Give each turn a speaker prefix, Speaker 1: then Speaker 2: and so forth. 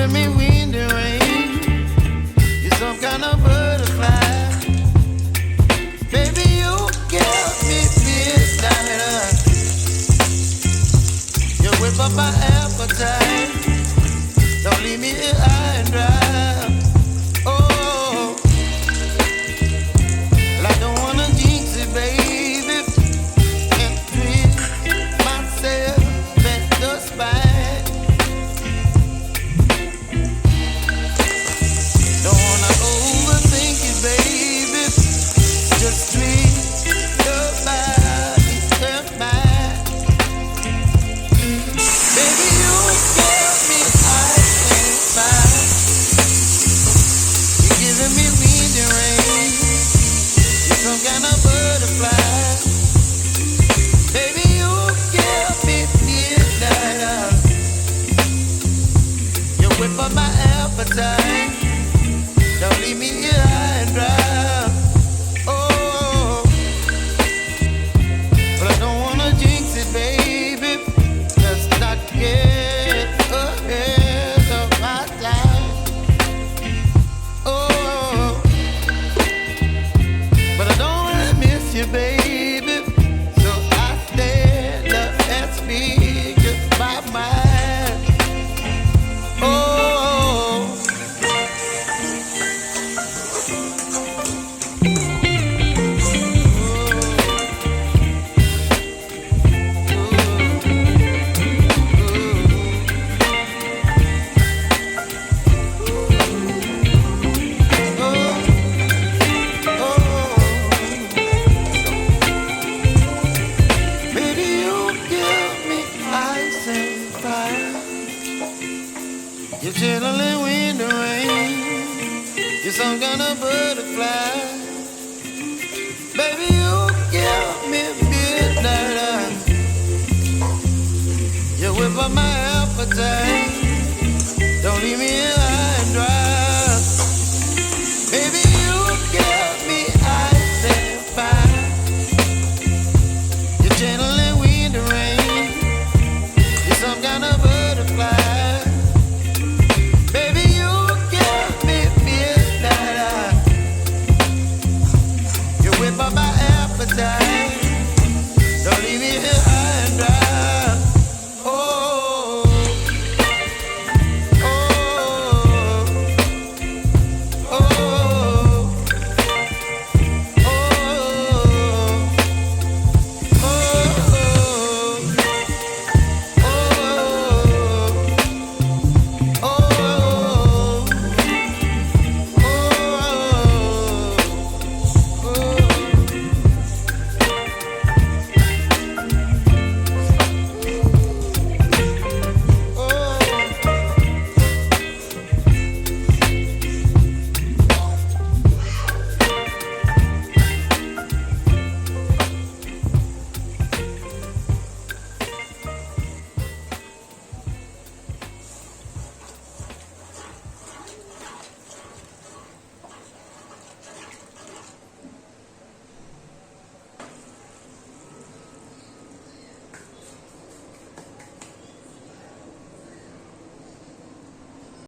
Speaker 1: giving me wind and rain. You're some kind of butterfly. Baby, you give me midnight. You whip up my appetite. Don't leave me here high and dry. Oh, well, I don't wanna jinx it, baby, and twist myself at the spine. Don't wanna overthink it, baby. Just treat your body and mine. Baby, you give me ice and fire. You're giving me wind and rain. You're some kind of butterfly. Baby, you give me midnight. You whip up my appetite. Don't leave me here high and dry. Oh, but I don't wanna jinx it, baby. Let's not get ahead of my time. Oh, but I don't wanna miss you, baby. So I stand up and speak my mind. Oh. Baby, you give me ice and fire. You're chilling wind and rain. You're some kind of butterfly. Baby, you give me midnight. You whip up my appetite. Don't leave me